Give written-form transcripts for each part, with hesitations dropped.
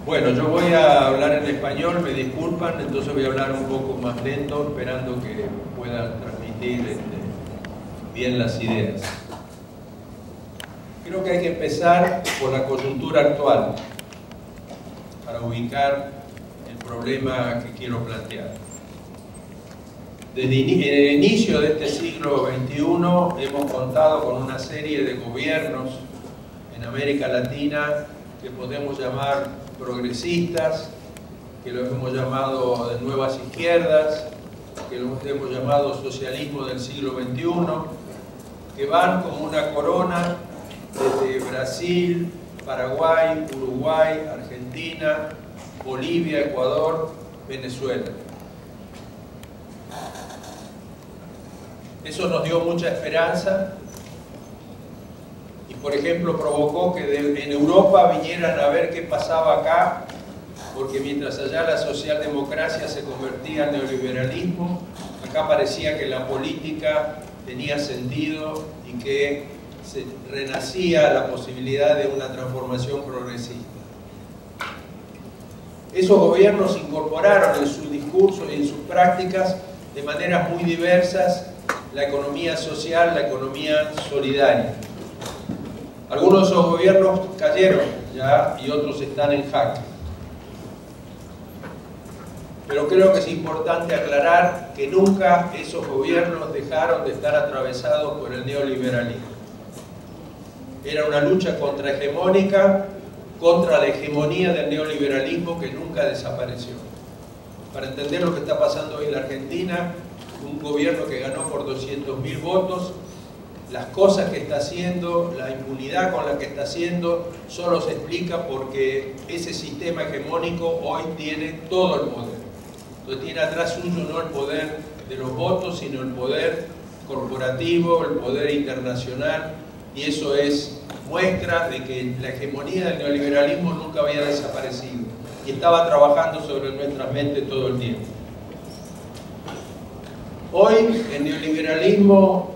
Bueno, yo voy a hablar en español, me disculpan, entonces voy a hablar un poco más lento, esperando que pueda transmitir bien las ideas. Creo que hay que empezar por la coyuntura actual, para ubicar el problema que quiero plantear. Desde el inicio de este siglo XXI hemos contado con una serie de gobiernos en América Latina que podemos llamar progresistas, que los hemos llamado de nuevas izquierdas, que los hemos llamado socialismo del siglo XXI, que van como una corona desde Brasil, Paraguay, Uruguay, Argentina, Bolivia, Ecuador, Venezuela. Eso nos dio mucha esperanza y, por ejemplo, provocó que en Europa vinieran a ver qué pasaba acá, porque mientras allá la socialdemocracia se convertía en neoliberalismo, acá parecía que la política tenía sentido y que se renacía la posibilidad de una transformación progresista. Esos gobiernos incorporaron en su discurso y en sus prácticas de maneras muy diversas la economía social, la economía solidaria. Algunos de esos gobiernos cayeron ya y otros están en jaque. Pero creo que es importante aclarar que nunca esos gobiernos dejaron de estar atravesados por el neoliberalismo. Era una lucha contrahegemónica contra la hegemonía del neoliberalismo que nunca desapareció. Para entender lo que está pasando hoy en la Argentina, un gobierno que ganó por 200.000 votos, las cosas que está haciendo, la impunidad con la que está haciendo, solo se explica porque ese sistema hegemónico hoy tiene todo el poder. Entonces tiene atrás suyo no el poder de los votos, sino el poder corporativo, el poder internacional, y eso es muestra de que la hegemonía del neoliberalismo nunca había desaparecido y estaba trabajando sobre nuestras mentes todo el tiempo. Hoy el neoliberalismo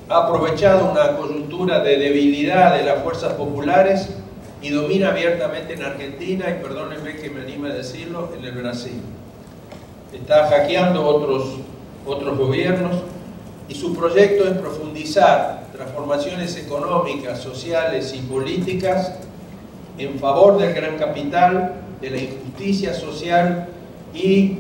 ha aprovechado una coyuntura de debilidad de las fuerzas populares y domina abiertamente en Argentina y, perdónenme que me anime a decirlo, en el Brasil. Está hackeando otros gobiernos y su proyecto es profundizar transformaciones económicas, sociales y políticas en favor del gran capital, de la injusticia social y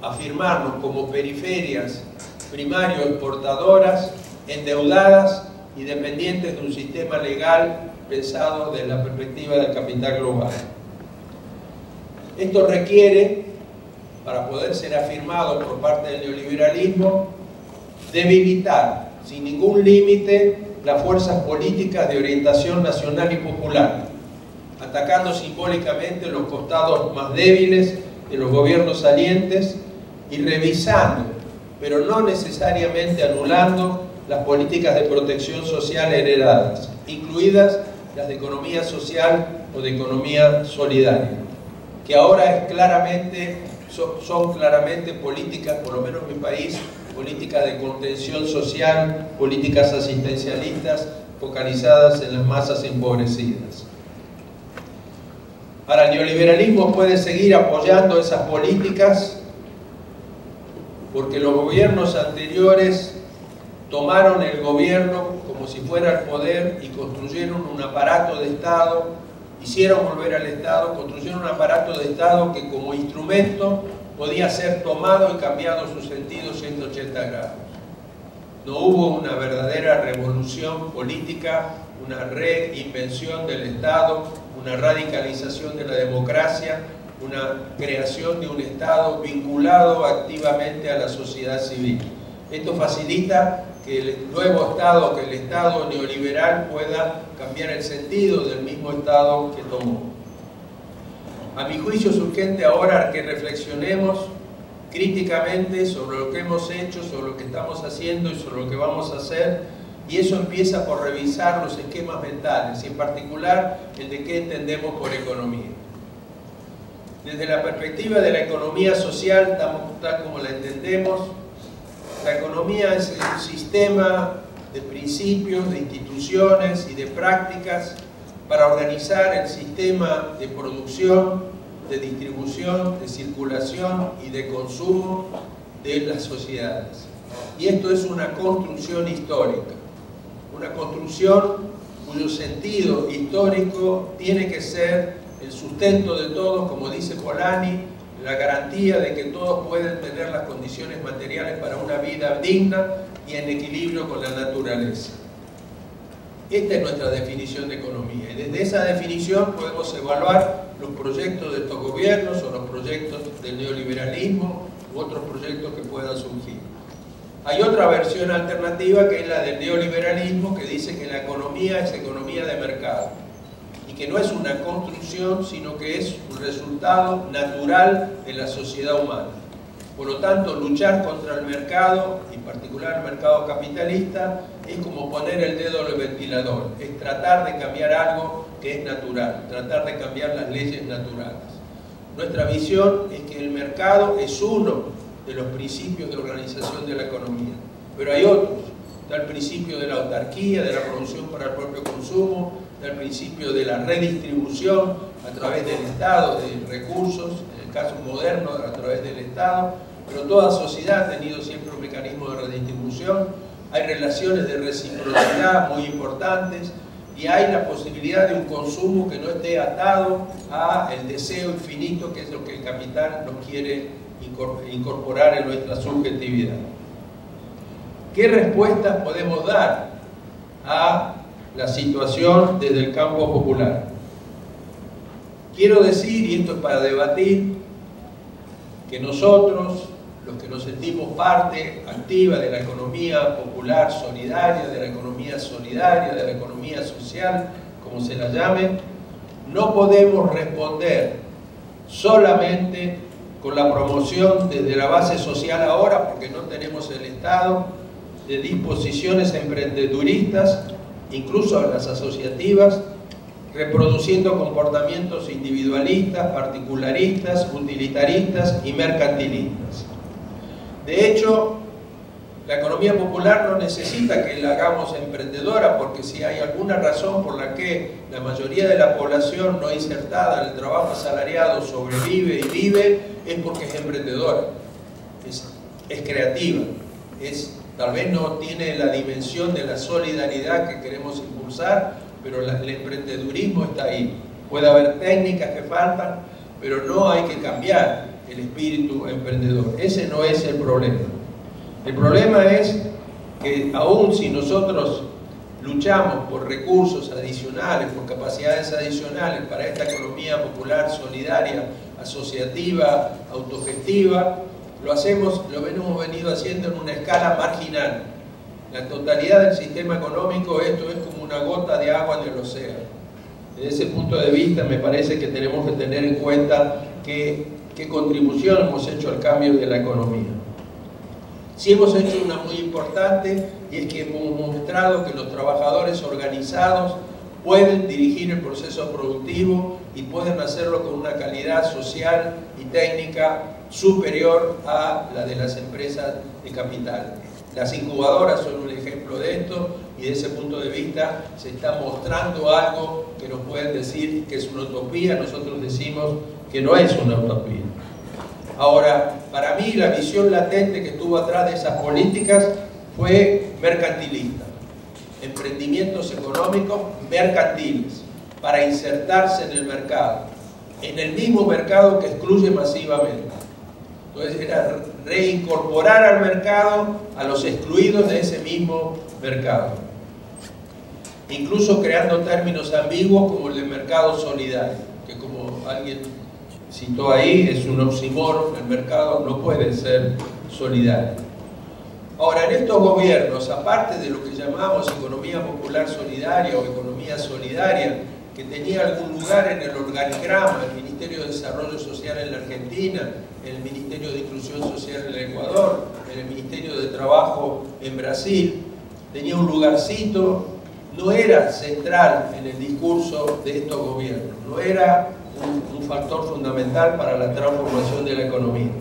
afirmarnos como periferias primario exportadoras, endeudadas y dependientes de un sistema legal pensado desde la perspectiva del capital global. Esto requiere, para poder ser afirmado por parte del neoliberalismo, debilitar sin ningún límite las fuerzas políticas de orientación nacional y popular, atacando simbólicamente los costados más débiles de los gobiernos salientes y revisando, pero no necesariamente anulando, las políticas de protección social heredadas, incluidas las de economía social o de economía solidaria, que ahora son claramente políticas, por lo menos en mi país, políticas de contención social, políticas asistencialistas focalizadas en las masas empobrecidas. Ahora, el neoliberalismo puede seguir apoyando esas políticas porque los gobiernos anteriores tomaron el gobierno como si fuera el poder y construyeron un aparato de Estado, hicieron volver al Estado, construyeron un aparato de Estado que como instrumento podía ser tomado y cambiado su sentido 180 grados. No hubo una verdadera revolución política, una reinvención del Estado, una radicalización de la democracia, una creación de un Estado vinculado activamente a la sociedad civil. Esto facilita que el nuevo Estado, que el Estado neoliberal pueda cambiar el sentido del mismo Estado que tomó. A mi juicio es urgente ahora que reflexionemos críticamente sobre lo que hemos hecho, sobre lo que estamos haciendo y sobre lo que vamos a hacer, y eso empieza por revisar los esquemas mentales, y en particular el de qué entendemos por economía. Desde la perspectiva de la economía social, tal como la entendemos, la economía es un sistema de principios, de instituciones y de prácticas para organizar el sistema de producción, de distribución, de circulación y de consumo de las sociedades. Y esto es una construcción histórica, una construcción cuyo sentido histórico tiene que ser el sustento de todos, como dice Polanyi, la garantía de que todos pueden tener las condiciones materiales para una vida digna y en equilibrio con la naturaleza. Esta es nuestra definición de economía, y desde esa definición podemos evaluar los proyectos de estos gobiernos o los proyectos del neoliberalismo u otros proyectos que puedan surgir. Hay otra versión alternativa que es la del neoliberalismo, que dice que la economía es economía de mercado y que no es una construcción, sino que es un resultado natural de la sociedad humana. Por lo tanto, luchar contra el mercado, en particular el mercado capitalista, es como poner el dedo en el ventilador, es tratar de cambiar algo que es natural, tratar de cambiar las leyes naturales. Nuestra visión es que el mercado es uno de los principios de organización de la economía, pero hay otros. Está el principio de la autarquía, de la producción para el propio consumo, está el principio de la redistribución a través del Estado, de recursos, en el caso moderno a través del Estado, pero toda sociedad ha tenido siempre un mecanismo de redistribución. Hay relaciones de reciprocidad muy importantes y hay la posibilidad de un consumo que no esté atado al deseo infinito, que es lo que el capital nos quiere incorporar en nuestra subjetividad. ¿Qué respuestas podemos dar a la situación desde el campo popular? Quiero decir, y esto es para debatir, que nosotros, los que nos sentimos parte activa de la economía popular solidaria, de la economía social, como se la llame, no podemos responder solamente con la promoción desde la base social ahora, porque no tenemos el Estado, de disposiciones emprendeduristas, incluso las asociativas, reproduciendo comportamientos individualistas, particularistas, utilitaristas y mercantilistas. De hecho, la economía popular no necesita que la hagamos emprendedora, porque si hay alguna razón por la que la mayoría de la población no insertada en el trabajo asalariado sobrevive y vive, es porque es emprendedora, es creativa, tal vez no tiene la dimensión de la solidaridad que queremos impulsar, pero el emprendedurismo está ahí. Puede haber técnicas que faltan, pero no hay que cambiar el espíritu emprendedor. Ese no es el problema. El problema es que aún si nosotros luchamos por recursos adicionales, por capacidades adicionales para esta economía popular, solidaria, asociativa, autogestiva, lo hemos venido haciendo en una escala marginal. La totalidad del sistema económico, esto es como una gota de agua en el océano. Desde ese punto de vista me parece que tenemos que tener en cuenta qué contribución hemos hecho al cambio de la economía. Sí hemos hecho una muy importante, y es que hemos mostrado que los trabajadores organizados pueden dirigir el proceso productivo y pueden hacerlo con una calidad social y técnica superior a la de las empresas de capital. Las incubadoras son un ejemplo de esto, y desde ese punto de vista se está mostrando algo que nos pueden decir que es una utopía. Nosotros decimos que no es una utopía. Ahora, para mí la visión latente que estuvo atrás de esas políticas fue mercantilista. Emprendimientos económicos mercantiles para insertarse en el mercado, en el mismo mercado que excluye masivamente. Entonces era reincorporar al mercado a los excluidos de ese mismo mercado, incluso creando términos ambiguos como el de mercado solidario, que como alguien citó ahí, es un oxímoron. El mercado no puede ser solidario. Ahora, en estos gobiernos, aparte de lo que llamamos economía popular solidaria o economía solidaria, que tenía algún lugar en el organigrama, el Ministerio de Desarrollo Social en la Argentina, el Ministerio de Inclusión Social en el Ecuador, el Ministerio de Trabajo en Brasil, tenía un lugarcito, no era central en el discurso de estos gobiernos, no era un factor fundamental para la transformación de la economía.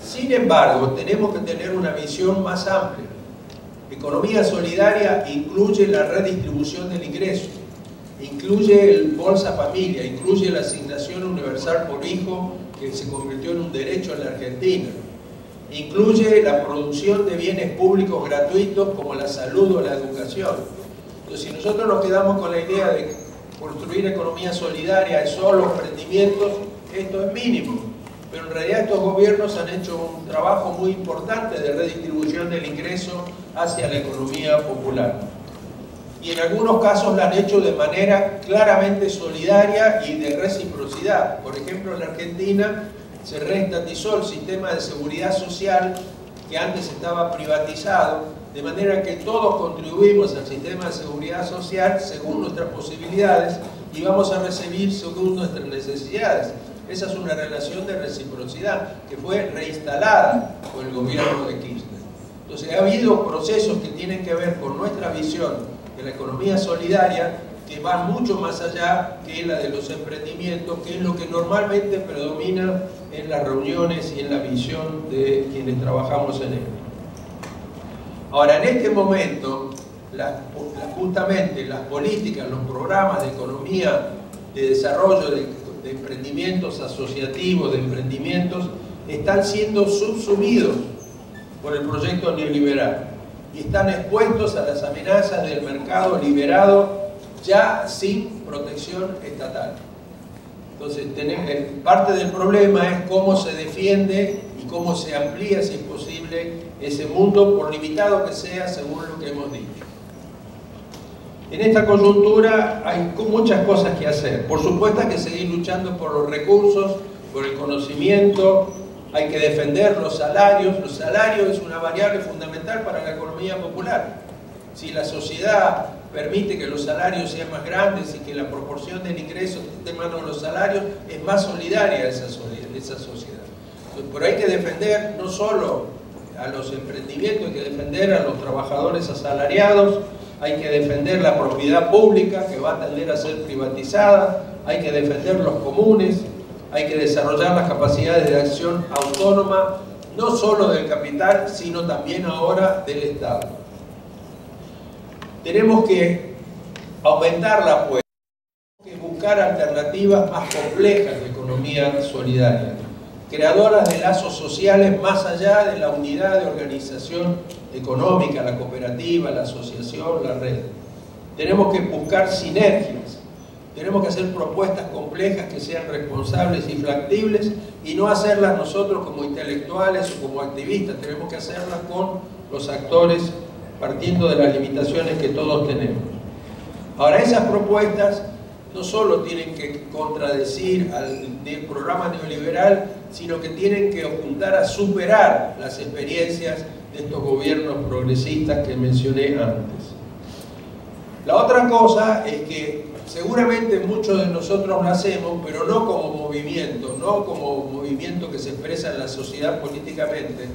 Sin embargo, tenemos que tener una visión más amplia. Economía solidaria incluye la redistribución del ingreso. incluye el Bolsa Familia, incluye la asignación universal por hijo, que se convirtió en un derecho en la Argentina, incluye la producción de bienes públicos gratuitos como la salud o la educación. Entonces, si nosotros nos quedamos con la idea de construir economía solidaria y solo emprendimientos, esto es mínimo. Pero en realidad estos gobiernos han hecho un trabajo muy importante de redistribución del ingreso hacia la economía popular. Y en algunos casos lo han hecho de manera claramente solidaria y de reciprocidad. Por ejemplo, en la Argentina se reestatizó el sistema de seguridad social que antes estaba privatizado, de manera que todos contribuimos al sistema de seguridad social según nuestras posibilidades y vamos a recibir según nuestras necesidades. Esa es una relación de reciprocidad que fue reinstalada por el gobierno de Kirchner. Entonces ha habido procesos que tienen que ver con nuestra visión de la economía solidaria que van mucho más allá que la de los emprendimientos, que es lo que normalmente predomina en las reuniones y en la visión de quienes trabajamos en ello. Ahora, en este momento, justamente las políticas, los programas de economía, de desarrollo de emprendimientos asociativos, de emprendimientos, están siendo subsumidos por el proyecto neoliberal y están expuestos a las amenazas del mercado liberado ya sin protección estatal. Entonces, parte del problema es cómo se defiende y cómo se amplía, si es posible, ese mundo, por limitado que sea, según lo que hemos dicho. En esta coyuntura hay muchas cosas que hacer. Por supuesto, hay que seguir luchando por los recursos, por el conocimiento, hay que defender los salarios. Los salarios es una variable fundamental para la economía popular. Si la sociedad permite que los salarios sean más grandes y que la proporción del ingreso esté en manos de los salarios, es más solidaria esa sociedad. Pero hay que defender no solo a los emprendimientos, hay que defender a los trabajadores asalariados, hay que defender la propiedad pública que va a tender a ser privatizada, hay que defender los comunes, hay que desarrollar las capacidades de acción autónoma, no solo del capital, sino también ahora del Estado. Tenemos que aumentar la apuesta, tenemos que buscar alternativas más complejas de economía solidaria, creadoras de lazos sociales más allá de la unidad de organización económica, la cooperativa, la asociación, la red. Tenemos que buscar sinergias, tenemos que hacer propuestas complejas que sean responsables y factibles y no hacerlas nosotros como intelectuales o como activistas, tenemos que hacerlas con los actores partiendo de las limitaciones que todos tenemos. Ahora, esas propuestas no solo tienen que contradecir al programa neoliberal, sino que tienen que apuntar a superar las experiencias de estos gobiernos progresistas que mencioné antes. La otra cosa es que seguramente muchos de nosotros lo hacemos, pero no como movimiento que se expresa en la sociedad políticamente.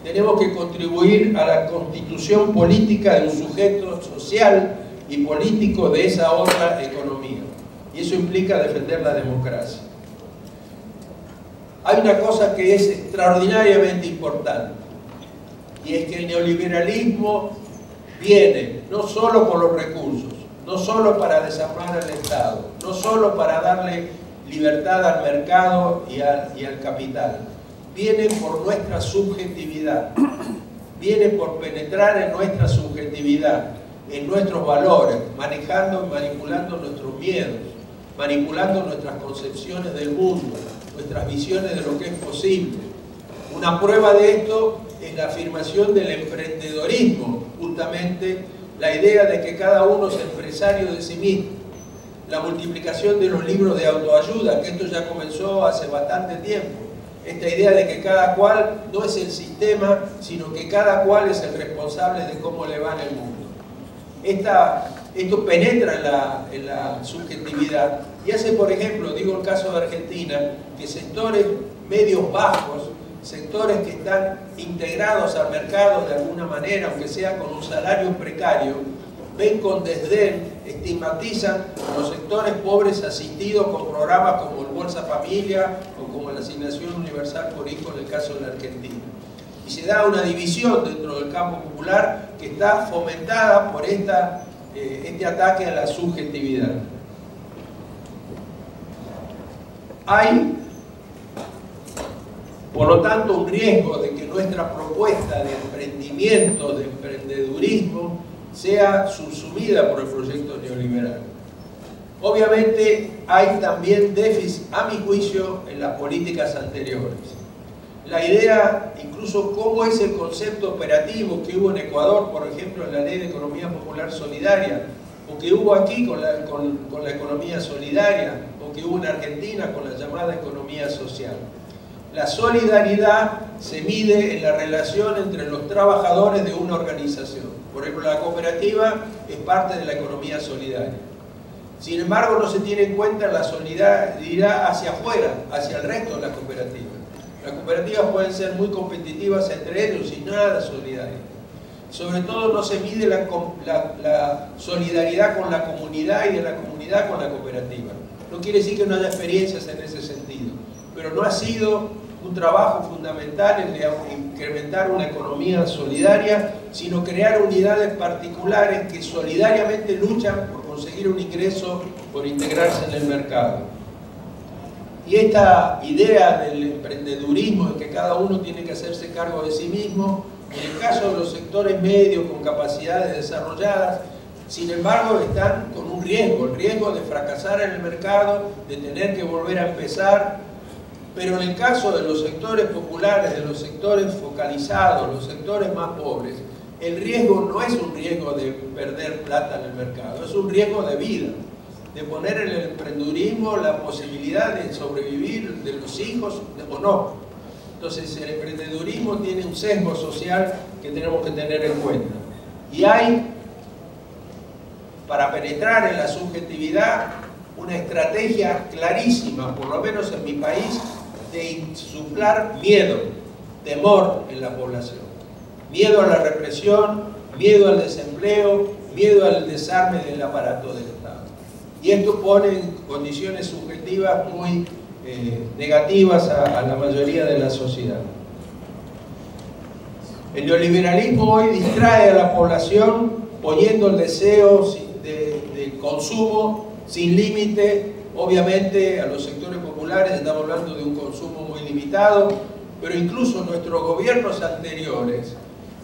Tenemos que contribuir a la constitución política de un sujeto social y político de esa otra economía. Y eso implica defender la democracia. Hay una cosa que es extraordinariamente importante, y es que el neoliberalismo viene no solo por los recursos, no solo para desarmar al Estado, no solo para darle libertad al mercado y al capital, viene por nuestra subjetividad, viene por penetrar en nuestra subjetividad, en nuestros valores, manejando y manipulando nuestros miedos, manipulando nuestras concepciones del mundo, nuestras visiones de lo que es posible. Una prueba de esto es la afirmación del emprendedorismo, justamente la idea de que cada uno es empresario de sí mismo, la multiplicación de los libros de autoayuda, que esto ya comenzó hace bastante tiempo, esta idea de que cada cual no es el sistema, sino que cada cual es el responsable de cómo le va en el mundo. Esto penetra en la subjetividad y hace, por ejemplo, digo el caso de Argentina, que sectores medios bajos, sectores que están integrados al mercado de alguna manera, aunque sea con un salario precario, ven con desdén, estigmatizan a los sectores pobres asistidos con programas como el Bolsa Familia o como la asignación universal por hijo en el caso de la Argentina. Y se da una división dentro del campo popular que está fomentada por este ataque a la subjetividad. Hay, por lo tanto, un riesgo de que nuestra propuesta de emprendimiento, de emprendedurismo, sea subsumida por el proyecto neoliberal. Obviamente hay también déficit, a mi juicio, en las políticas anteriores. La idea, incluso cómo es el concepto operativo que hubo en Ecuador, por ejemplo, en la Ley de Economía Popular Solidaria, o que hubo aquí con la economía solidaria, o que hubo en Argentina con la llamada economía social. La solidaridad se mide en la relación entre los trabajadores de una organización. Por ejemplo, la cooperativa es parte de la economía solidaria. Sin embargo, no se tiene en cuenta la solidaridad hacia afuera, hacia el resto de las cooperativas. Las cooperativas pueden ser muy competitivas entre ellos y nada solidarias. Sobre todo no se mide la solidaridad con la comunidad y de la comunidad con la cooperativa. No quiere decir que no haya experiencias en ese sentido, pero no ha sido un trabajo fundamental el de incrementar una economía solidaria, sino crear unidades particulares que solidariamente luchan por conseguir un ingreso, por integrarse en el mercado. Y esta idea del emprendedurismo, de que cada uno tiene que hacerse cargo de sí mismo, en el caso de los sectores medios con capacidades desarrolladas, sin embargo, están con un riesgo, el riesgo de fracasar en el mercado, de tener que volver a empezar. Pero en el caso de los sectores populares, de los sectores focalizados, los sectores más pobres, el riesgo no es un riesgo de perder plata en el mercado, es un riesgo de vida, de poner en el emprendedurismo la posibilidad de sobrevivir de los hijos o no. Entonces el emprendedurismo tiene un sesgo social que tenemos que tener en cuenta. Y hay, para penetrar en la subjetividad, una estrategia clarísima, por lo menos en mi país, de insuflar miedo, temor en la población. Miedo a la represión, miedo al desempleo, miedo al desarme del aparato del Estado. Y esto pone en condiciones subjetivas muy negativas a la mayoría de la sociedad. El neoliberalismo hoy distrae a la población poniendo el deseo de consumo sin límite. Obviamente a los sectores populares estamos hablando de un consumo muy limitado, pero incluso nuestros gobiernos anteriores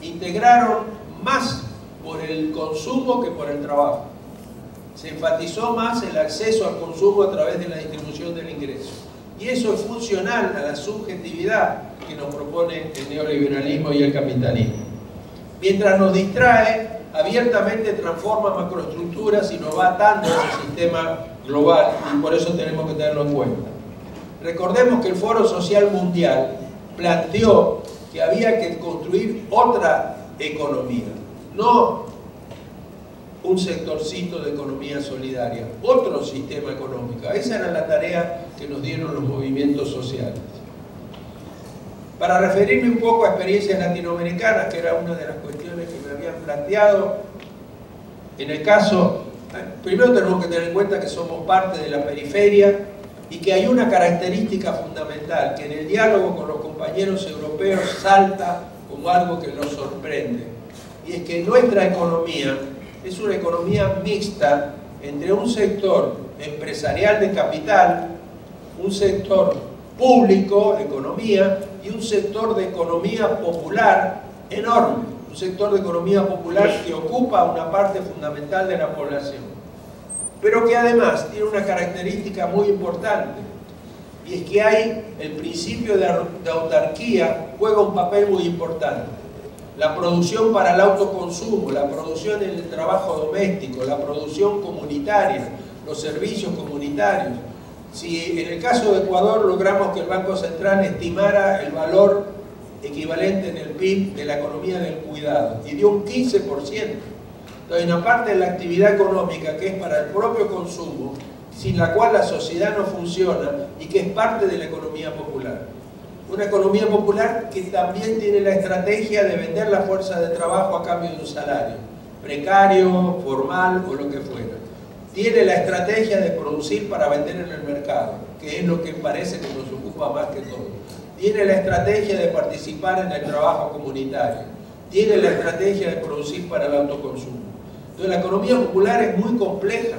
integraron más por el consumo que por el trabajo. Se enfatizó más el acceso al consumo a través de la distribución del ingreso. Y eso es funcional a la subjetividad que nos propone el neoliberalismo y el capitalismo. Mientras nos distrae, abiertamente transforma macroestructuras y nos va atando a ese sistema global, y por eso tenemos que tenerlo en cuenta. Recordemos que el Foro Social Mundial planteó que había que construir otra economía, no un sectorcito de economía solidaria, otro sistema económico. Esa era la tarea que nos dieron los movimientos sociales. Para referirme un poco a experiencias latinoamericanas, que era una de las cuestiones que me habían planteado, en el caso, primero tenemos que tener en cuenta que somos parte de la periferia y que hay una característica fundamental, que en el diálogo con los compañeros europeos salta como algo que nos sorprende, y es que nuestra economía es una economía mixta entre un sector empresarial de capital, un sector público, economía, y un sector de economía popular enorme, un sector de economía popular que ocupa una parte fundamental de la población, pero que además tiene una característica muy importante, y es que hay el principio de autarquía, juega un papel muy importante. La producción para el autoconsumo, la producción en el trabajo doméstico, la producción comunitaria, los servicios comunitarios. Si en el caso de Ecuador logramos que el Banco Central estimara el valor equivalente en el PIB de la economía del cuidado y dio un 15%. Entonces, una parte de la actividad económica que es para el propio consumo, sin la cual la sociedad no funciona y que es parte de la economía popular. Una economía popular que también tiene la estrategia de vender la fuerza de trabajo a cambio de un salario, precario, formal o lo que fuera. Tiene la estrategia de producir para vender en el mercado, que es lo que parece que nos ocupa más que todo. Tiene la estrategia de participar en el trabajo comunitario. Tiene la estrategia de producir para el autoconsumo. Entonces la economía popular es muy compleja.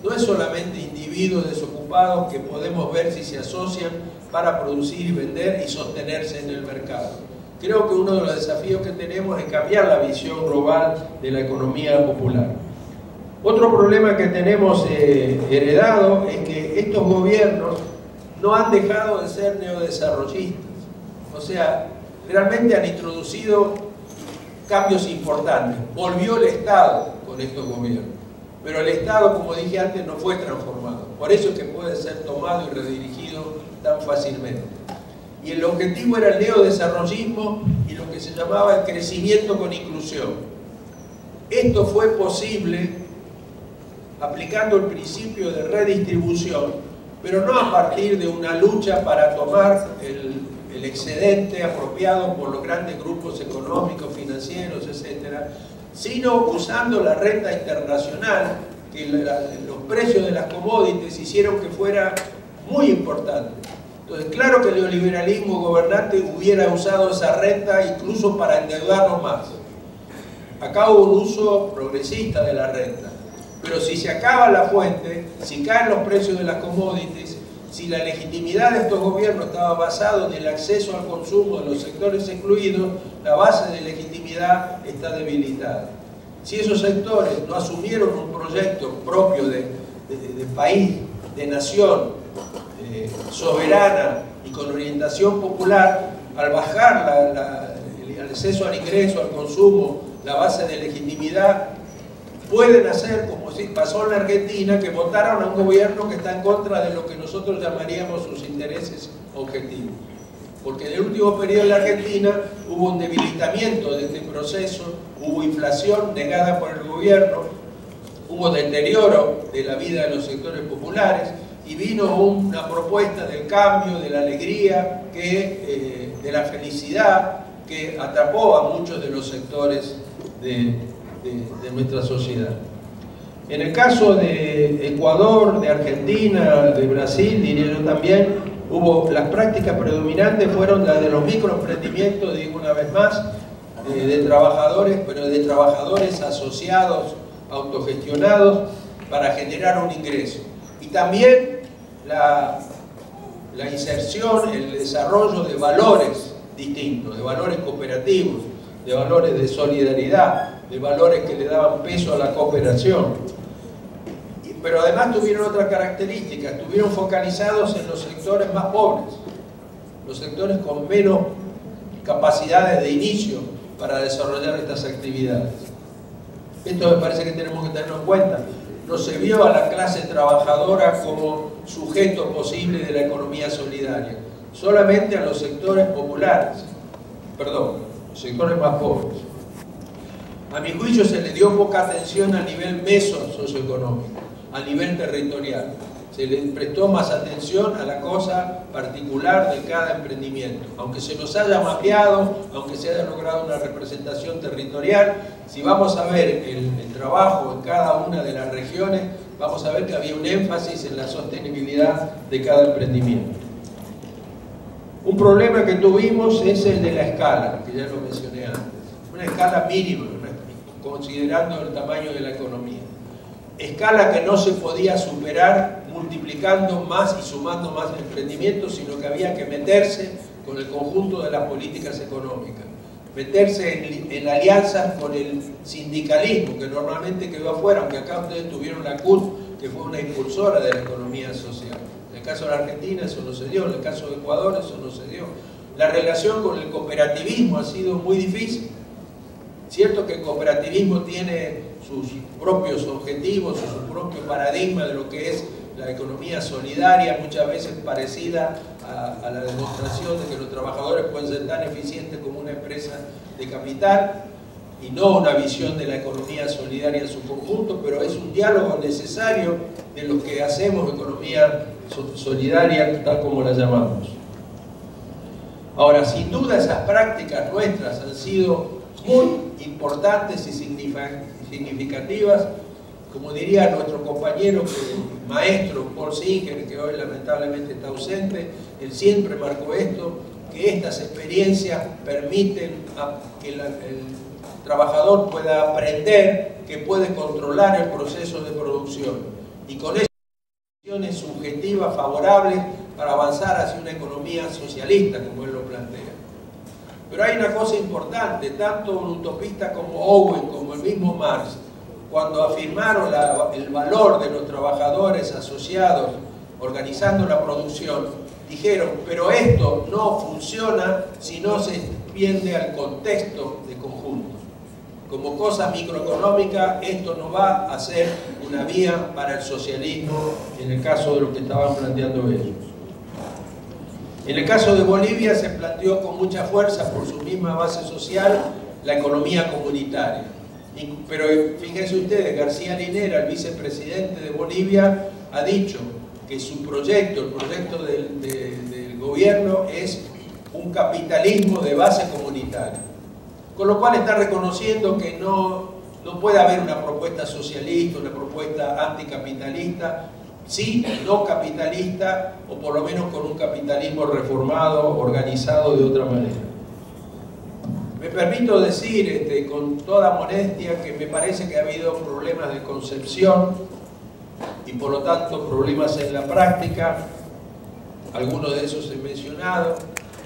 No es solamente individuos desocupados desocupados que podemos ver si se asocian para producir y vender y sostenerse en el mercado. Creo que uno de los desafíos que tenemos es cambiar la visión global de la economía popular. Otro problema que tenemos heredado es que estos gobiernos no han dejado de ser neodesarrollistas. O sea, realmente han introducido cambios importantes. Volvió el Estado con estos gobiernos. Pero el Estado, como dije antes, no fue transformado. Por eso es que puede ser tomado y redirigido tan fácilmente. Y el objetivo era el neodesarrollismo y lo que se llamaba el crecimiento con inclusión. Esto fue posible aplicando el principio de redistribución, pero no a partir de una lucha para tomar el excedente apropiado por los grandes grupos económicos, financieros, etc., sino usando la renta internacional, que los precios de las commodities hicieron que fuera muy importante. Entonces, claro que el neoliberalismo gobernante hubiera usado esa renta incluso para endeudarnos más. Acá hubo un uso progresista de la renta. Pero si se acaba la fuente, si caen los precios de las commodities, si la legitimidad de estos gobiernos estaba basada en el acceso al consumo de los sectores excluidos, la base de legitimidad está debilitada. Si esos sectores no asumieron un proyecto propio de país, de nación, soberana y con orientación popular, al bajar el acceso al ingreso, al consumo, la base de legitimidad, pueden hacer, como pasó en la Argentina, que votaron a un gobierno que está en contra de lo que nosotros llamaríamos sus intereses objetivos. Porque en el último periodo en la Argentina hubo un debilitamiento de este proceso, hubo inflación negada por el gobierno, hubo deterioro de la vida de los sectores populares y vino una propuesta del cambio, de la alegría, de la felicidad, que atrapó a muchos de los sectores de nuestra sociedad. En el caso de Ecuador, de Argentina, de Brasil, diría yo también, las prácticas predominantes fueron las de los microemprendimientos, digo una vez más, de trabajadores, pero de trabajadores asociados, autogestionados, para generar un ingreso. Y también la inserción, el desarrollo de valores distintos, de valores cooperativos, de valores de solidaridad, de valores que le daban peso a la cooperación. Pero además tuvieron otras características, estuvieron focalizados en los sectores más pobres, los sectores con menos capacidades de inicio para desarrollar estas actividades. Esto me parece que tenemos que tenerlo en cuenta. No se vio a la clase trabajadora como sujeto posible de la economía solidaria, solamente a los sectores populares, perdón, los sectores más pobres. A mi juicio se le dio poca atención a nivel meso-socioeconómico, a nivel territorial. Se le prestó más atención a la cosa particular de cada emprendimiento. Aunque se los haya mapeado, aunque se haya logrado una representación territorial, si vamos a ver el trabajo en cada una de las regiones, vamos a ver que había un énfasis en la sostenibilidad de cada emprendimiento. Un problema que tuvimos es el de la escala, que ya lo mencioné antes. Una escala mínima, considerando el tamaño de la economía. Escala que no se podía superar multiplicando más y sumando más emprendimientos, sino que había que meterse con el conjunto de las políticas económicas, meterse en alianzas con el sindicalismo, que normalmente quedó afuera, aunque acá ustedes tuvieron la CUT, que fue una impulsora de la economía social. En el caso de la Argentina eso no se dio, en el caso de Ecuador eso no se dio. La relación con el cooperativismo ha sido muy difícil. Cierto que el cooperativismo tiene sus propios objetivos, su propio paradigma de lo que es la economía solidaria, muchas veces parecida a la demostración de que los trabajadores pueden ser tan eficientes como una empresa de capital, y no una visión de la economía solidaria en su conjunto, pero es un diálogo necesario de lo que hacemos economía solidaria, tal como la llamamos. Ahora, sin duda esas prácticas nuestras han sido muy importantes y significativas, como diría nuestro compañero, maestro Paul Singer, que hoy lamentablemente está ausente. Él siempre marcó esto, que estas experiencias permiten que el trabajador pueda aprender que puede controlar el proceso de producción, y con eso condiciones subjetivas favorables para avanzar hacia una economía socialista, como él lo plantea. Pero hay una cosa importante, tanto un utopista como Owen, como el mismo Marx, cuando afirmaron el valor de los trabajadores asociados organizando la producción, dijeron, pero esto no funciona si no se extiende al contexto de conjunto. Como cosa microeconómica, esto no va a ser una vía para el socialismo en el caso de lo que estaban planteando ellos. En el caso de Bolivia se planteó con mucha fuerza por su misma base social la economía comunitaria. Pero fíjense ustedes, García Linera, el vicepresidente de Bolivia, ha dicho que su proyecto, el proyecto del gobierno, es un capitalismo de base comunitaria. Con lo cual está reconociendo que no puede haber una propuesta socialista, una propuesta anticapitalista, sí, no capitalista, o por lo menos con un capitalismo reformado, organizado de otra manera. Me permito decir con toda modestia que me parece que ha habido problemas de concepción y por lo tanto problemas en la práctica, algunos de esos he mencionado,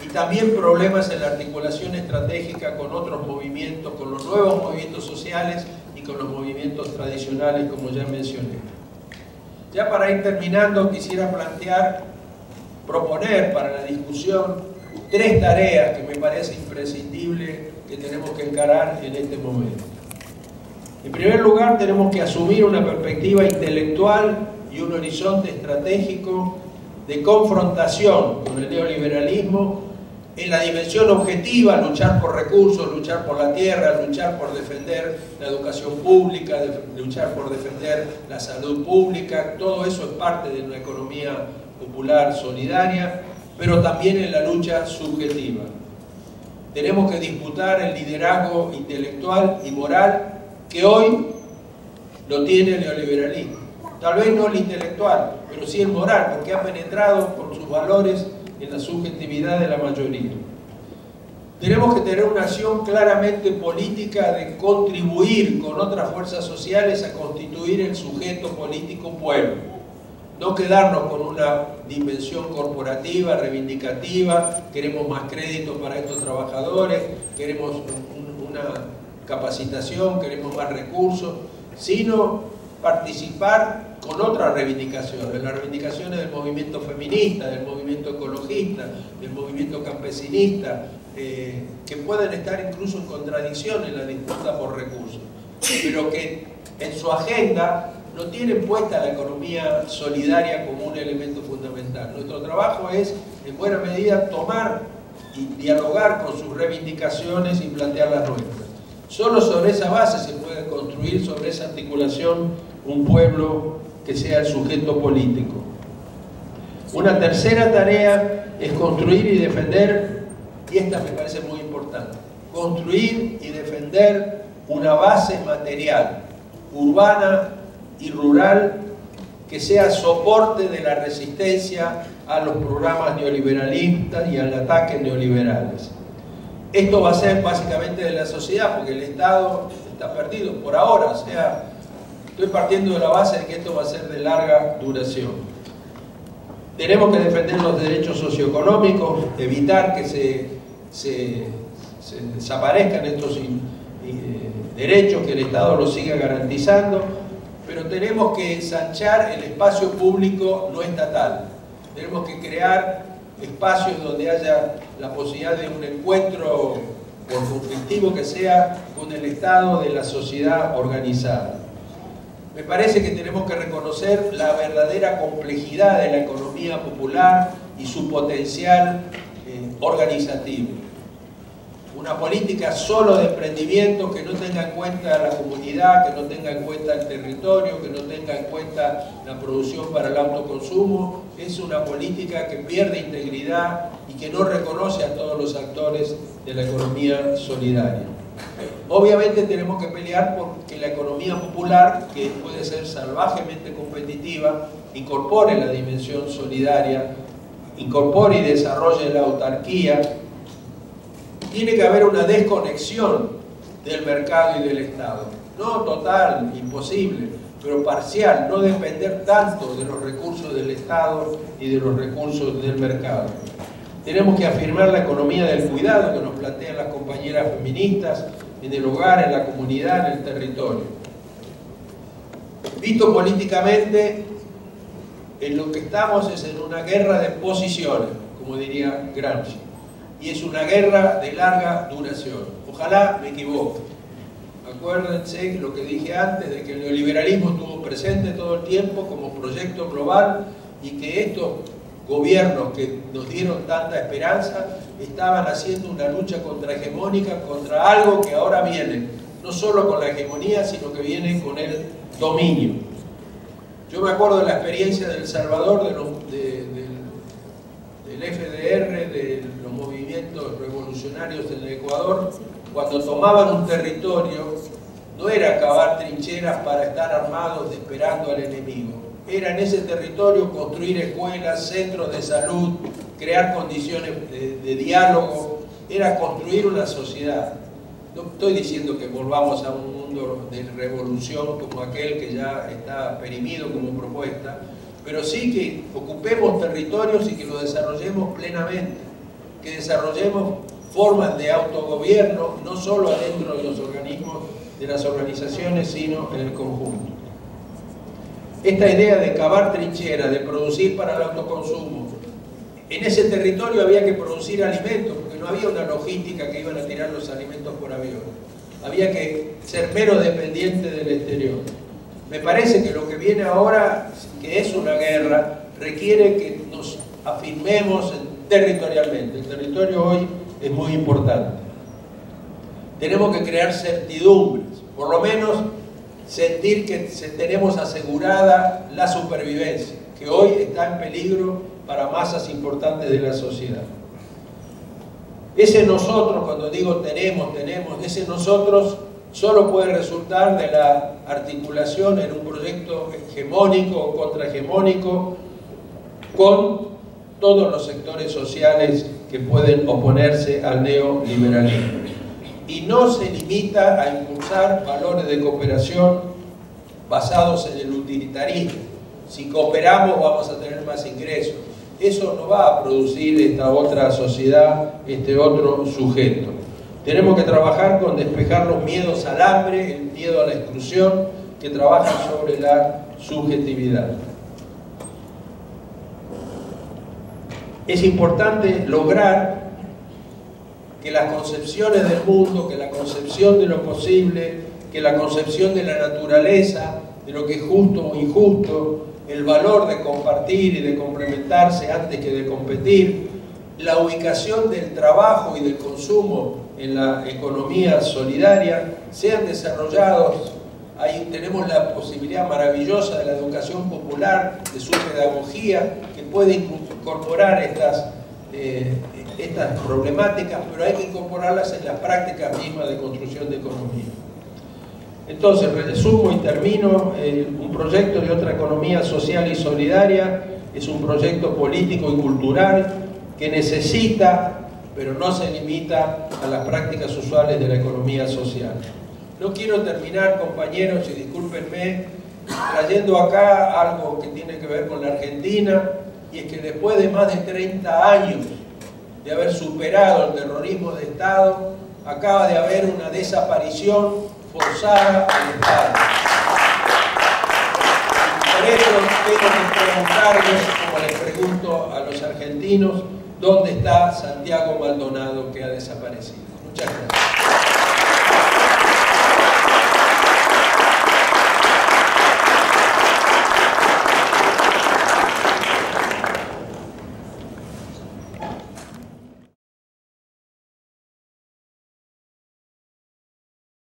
y también problemas en la articulación estratégica con otros movimientos, con los nuevos movimientos sociales y con los movimientos tradicionales, como ya mencioné. Ya para ir terminando, quisiera proponer para la discusión 3 tareas que me parece imprescindible que tenemos que encarar en este momento. En primer lugar, tenemos que asumir una perspectiva intelectual y un horizonte estratégico de confrontación con el neoliberalismo en la dimensión objetiva, luchar por recursos, luchar por la tierra, luchar por defender la educación pública, luchar por defender la salud pública. Todo eso es parte de una economía popular solidaria, pero también en la lucha subjetiva. Tenemos que disputar el liderazgo intelectual y moral que hoy lo tiene el neoliberalismo. Tal vez no el intelectual, pero sí el moral, porque ha penetrado por sus valores en la subjetividad de la mayoría. Tenemos que tener una acción claramente política de contribuir con otras fuerzas sociales a constituir el sujeto político pueblo. No quedarnos con una dimensión corporativa, reivindicativa, queremos más crédito para estos trabajadores, queremos una capacitación, queremos más recursos, sino participar con otras reivindicaciones, las reivindicaciones del movimiento feminista, del movimiento ecologista, del movimiento campesinista, que pueden estar incluso en contradicción en la disputa por recursos, pero que en su agenda no tienen puesta la economía solidaria como un elemento fundamental. Nuestro trabajo es, en buena medida, tomar y dialogar con sus reivindicaciones y plantear las nuestras. Solo sobre esa base se puede construir, sobre esa articulación, un pueblo que sea el sujeto político. Una tercera tarea es construir y defender, y esta me parece muy importante, construir y defender una base material, urbana y rural, que sea soporte de la resistencia a los programas neoliberalistas y al ataque neoliberales. Esto va a ser básicamente de la sociedad, porque el Estado está perdido por ahora, o sea, estoy partiendo de la base de que esto va a ser de larga duración. Tenemos que defender los derechos socioeconómicos, evitar que se desaparezcan estos derechos, que el Estado los siga garantizando, pero tenemos que ensanchar el espacio público no estatal. Tenemos que crear espacios donde haya la posibilidad de un encuentro, por conflictivo que sea, con el Estado de la sociedad organizada. Me parece que tenemos que reconocer la verdadera complejidad de la economía popular y su potencial organizativo. Una política solo de emprendimiento que no tenga en cuenta la comunidad, que no tenga en cuenta el territorio, que no tenga en cuenta la producción para el autoconsumo, es una política que pierde integridad y que no reconoce a todos los actores de la economía solidaria. Obviamente tenemos que pelear porque la economía popular, que puede ser salvajemente competitiva, incorpore la dimensión solidaria, incorpore y desarrolle la autarquía. Tiene que haber una desconexión del mercado y del Estado. No total, imposible, pero parcial, no depender tanto de los recursos del Estado y de los recursos del mercado. Tenemos que afirmar la economía del cuidado que nos plantean las compañeras feministas en el hogar, en la comunidad, en el territorio. Visto políticamente, en lo que estamos es en una guerra de posiciones, como diría Gramsci, y es una guerra de larga duración. Ojalá me equivoque. Acuérdense lo que dije antes, de que el neoliberalismo estuvo presente todo el tiempo como proyecto global y que estos gobiernos que nos dieron tanta esperanza estaban haciendo una lucha contrahegemónica contra algo que ahora viene, no solo con la hegemonía, sino que viene con el dominio. Yo me acuerdo de la experiencia de El Salvador, del FDR, de los movimientos revolucionarios en el Ecuador. Cuando tomaban un territorio, no era cavar trincheras para estar armados esperando al enemigo. Era en ese territorio construir escuelas, centros de salud, crear condiciones de diálogo, era construir una sociedad. No estoy diciendo que volvamos a un mundo de revolución como aquel que ya está perimido como propuesta, pero sí que ocupemos territorios y que los desarrollemos plenamente, que desarrollemos formas de autogobierno, no solo adentro de los organismos, de las organizaciones, sino en el conjunto. Esta idea de cavar trincheras, de producir para el autoconsumo, en ese territorio había que producir alimentos, porque no había una logística que iban a tirar los alimentos por avión. Había que ser menos dependiente del exterior. Me parece que lo que viene ahora, que es una guerra, requiere que nos afirmemos territorialmente. El territorio hoy es muy importante. Tenemos que crear certidumbres, por lo menos sentir que tenemos asegurada la supervivencia, que hoy está en peligro para masas importantes de la sociedad. Ese nosotros, cuando digo tenemos, ese nosotros solo puede resultar de la articulación en un proyecto hegemónico o contrahegemónico con todos los sectores sociales que pueden oponerse al neoliberalismo. Y no se limita a impulsar valores de cooperación basados en el utilitarismo. Si cooperamos vamos a tener más ingresos. Eso no va a producir esta otra sociedad, este otro sujeto. Tenemos que trabajar con despejar los miedos al hambre, el miedo a la exclusión, que trabajan sobre la subjetividad. Es importante lograr que las concepciones del mundo, que la concepción de lo posible, que la concepción de la naturaleza, de lo que es justo o injusto, el valor de compartir y de complementarse antes que de competir, la ubicación del trabajo y del consumo en la economía solidaria, sean desarrollados. Ahí tenemos la posibilidad maravillosa de la educación popular, de su pedagogía, que puede incorporar estas problemáticas, pero hay que incorporarlas en las prácticas mismas de construcción de economía. Entonces, resumo y termino, un proyecto de otra economía social y solidaria es un proyecto político y cultural que necesita, pero no se limita a las prácticas usuales de la economía social. No quiero terminar, compañeros, y discúlpenme, trayendo acá algo que tiene que ver con la Argentina, y es que después de más de 30 años de haber superado el terrorismo de Estado, acaba de haber una desaparición forzada al Estado. Por eso tengo que preguntarles, como les pregunto a los argentinos, ¿dónde está Santiago Maldonado, que ha desaparecido? Muchas gracias.